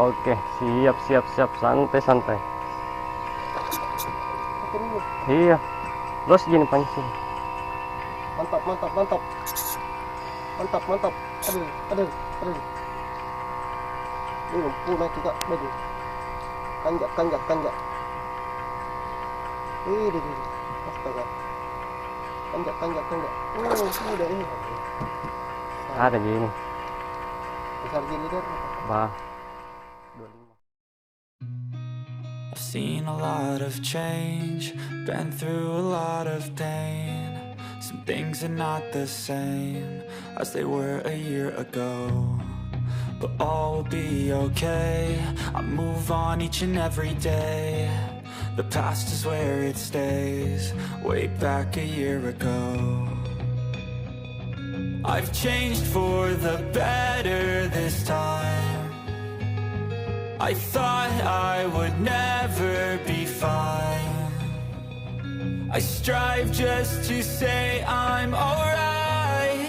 Oke, siap siap siap, santai santai. Iya, terus gini pancing. Mantap, mantap, mantap. Mantap, mantap. Aduh, aduh, aduh. Ini lumpuh naik juga. Aduh. Kanjak, kanjak, kanjak. Ini. Astaga. Kanjak, kanjak, kanjak. Ini udah ini. Ada gini. Besar gini deh. Bah. I've seen a lot of change, been through a lot of pain. Some things are not the same as they were a year ago, but all will be okay. I move on each and every day. The past is where it stays, way back a year ago. I've changed for the better this time. I thought I would never be fine. I strive just to say I'm alright,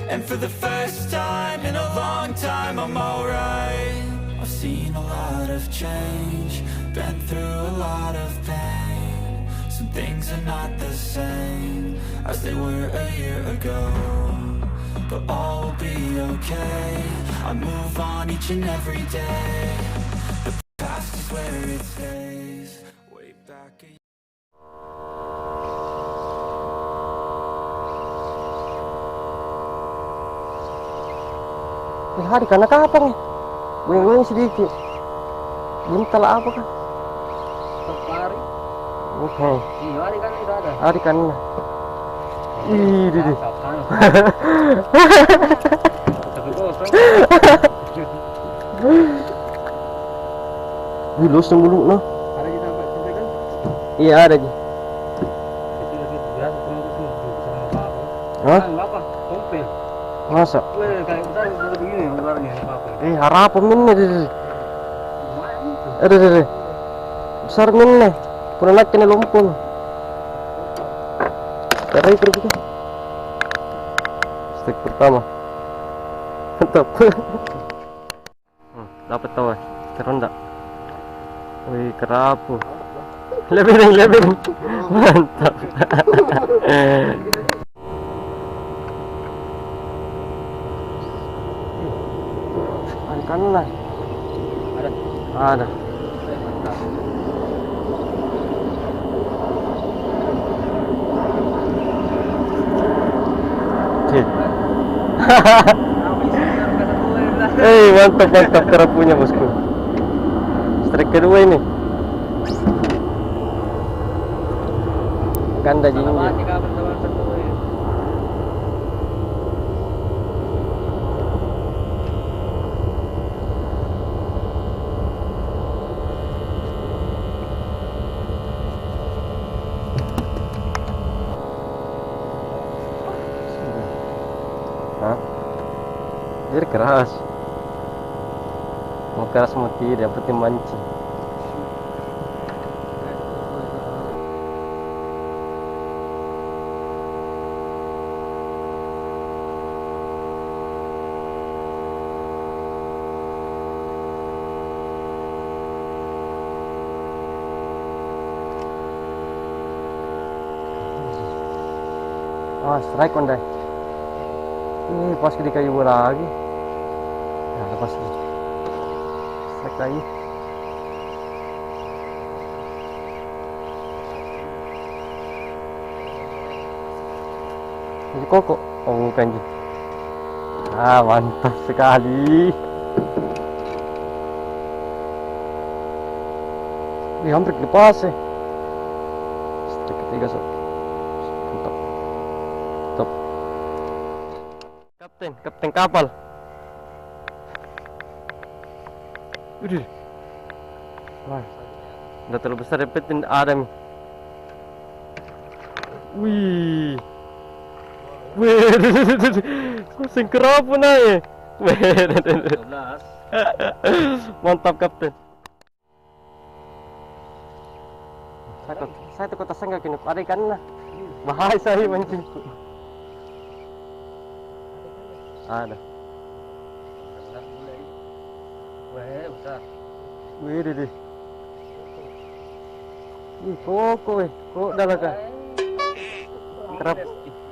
and for the first time in a long time I'm alright. I've seen a lot of change, been through a lot of pain. Some things are not the same as they were a year ago, but all will be okay. I move on each and every day. The past is where it stays, way back a Hari karena kapan nih? Goyang-goyang sedikit. Belum telah apa kan? Hari. Oke. Iya, hari kan udah ada. Hari kan. Ih, didi. Tapi kosong. Wih, los dulu no. Ada di tempat sampai kan? Iya ada ji. Itu biasa cuma itu sama apa? Hah? Apa? Kompil. Masa? Weh, kayak besar udah begini ularnya apa? Harap minne didi. Lumayan itu. Didi. Besar minne. Pura nak kena lumpur. Cara itu juga. Stek pertama. Mantap. Dapat tahu. Keren enggak? Wih, kerapu. Lebih. Mantap. Ikan lah. Ada. Mantap kerapunya bosku. Strike kedua ini. Ganda jinjit. Hah? Jadi keras. Mau keras mau tidak, penting mancing. Strike on deh. Ini pas di kayu lagi. Nah, lepas nih. Strike lagi. Ini koko. Oh, bukan ji. Mantap sekali. Hampir lepas ya. Strike ketiga sob. Mantap. Top. Kapten kapal. Udah. Wah. Udah terlalu besar repetin Adam. Wih. Sing kerapu naik. Mantap kapten. Saya takut tasang gak kini. Ada ikan lah. Bahaya saya mancing. Ada. besar. Wih, deh. Ih, kok dalaga.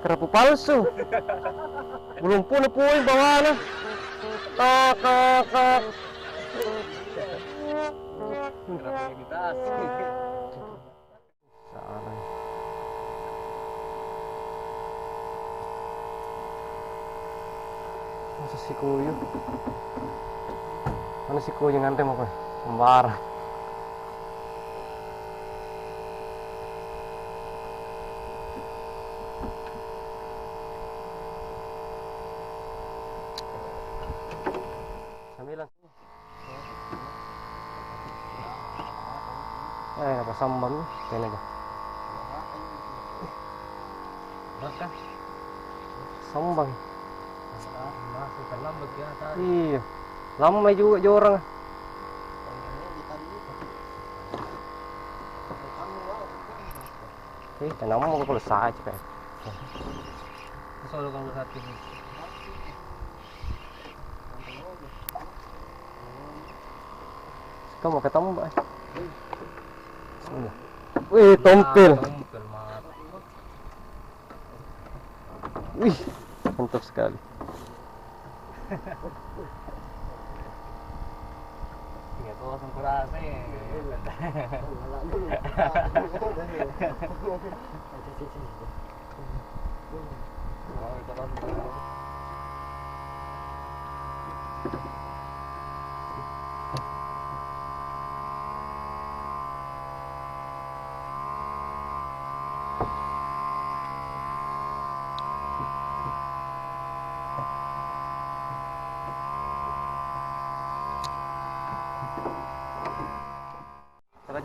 Kerapu palsu. Belum puno poin bawah na. Kak. Kerapu imitasi. Salah. Masa si Kuyu? Mana si Kuyu ngante mo ko? Sembarang. Sambilan. Napasambang niya. Kaya naga. Baka? Sambang. Masih terlambat ya tadi. Iya. Lama juga orang. Kenapa mau kalau saja kan? Solo kalau hati ini. Kamu ketemu Mbak? Wih, tompel. Wih, mantap sekali. Ya kok langsung kurasa ya.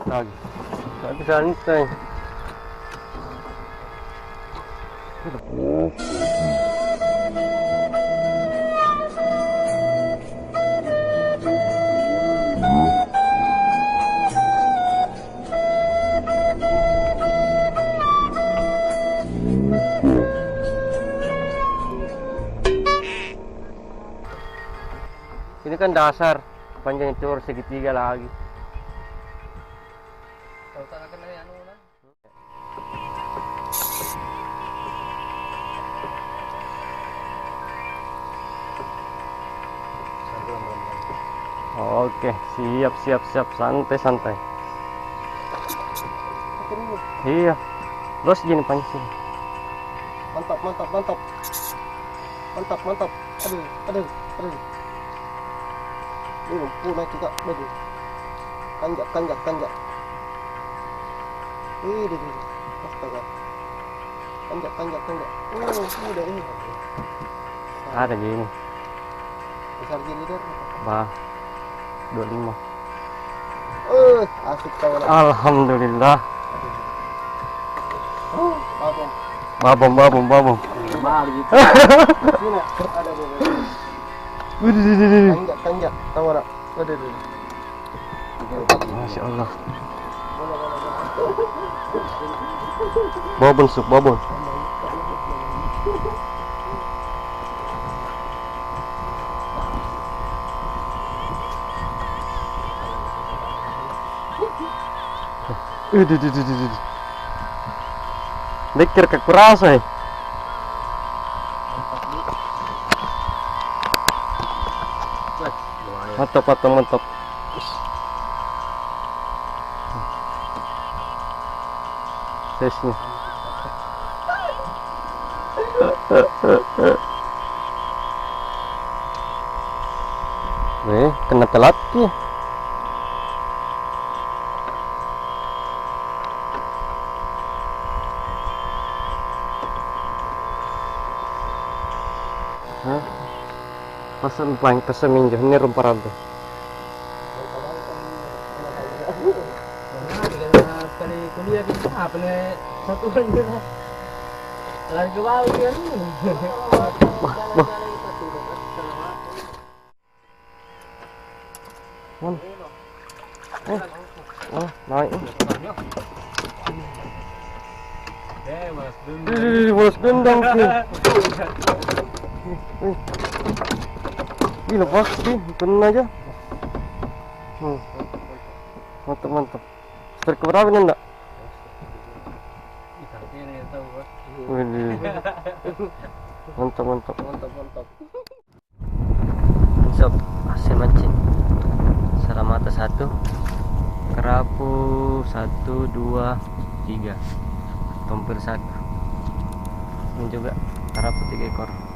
Lagi. Nggak bisa santai. Ini kan dasar, panjang itu segitiga lagi. Kalau tak akan ada anu lah. Oke, siap, santai. Iya, los gini pancing. Mantap. Aduh. Ini punah juga, aduh. Kanjak. Ini. Astaga. Kanjak. Udah ini. Ada gini. Besar gini deh. Bah. 25. Asik kawan. Alhamdulillah. Babom. Mahal gitu. Sini ada beberapa. Kanjak. Tahu tak? Ada. Masya Allah. Babon. Dekir ke kurasa. Mantap. Sesnya. Kena telat ya. Pesan paling minjem ini rumpah Sekali kuliah kita apa nih satu bulan juga lari ke bawah kan naik balas dendam sih. Gila pasti kena aja. Mantap mantap. Strike keberapa nih enggak? Wih. Mantap mantap. Mantap. Sob, hasil mancing. Salamata 1, kerapu 1, 2, 3, tompel 1. Ini juga kerapu 3 ekor.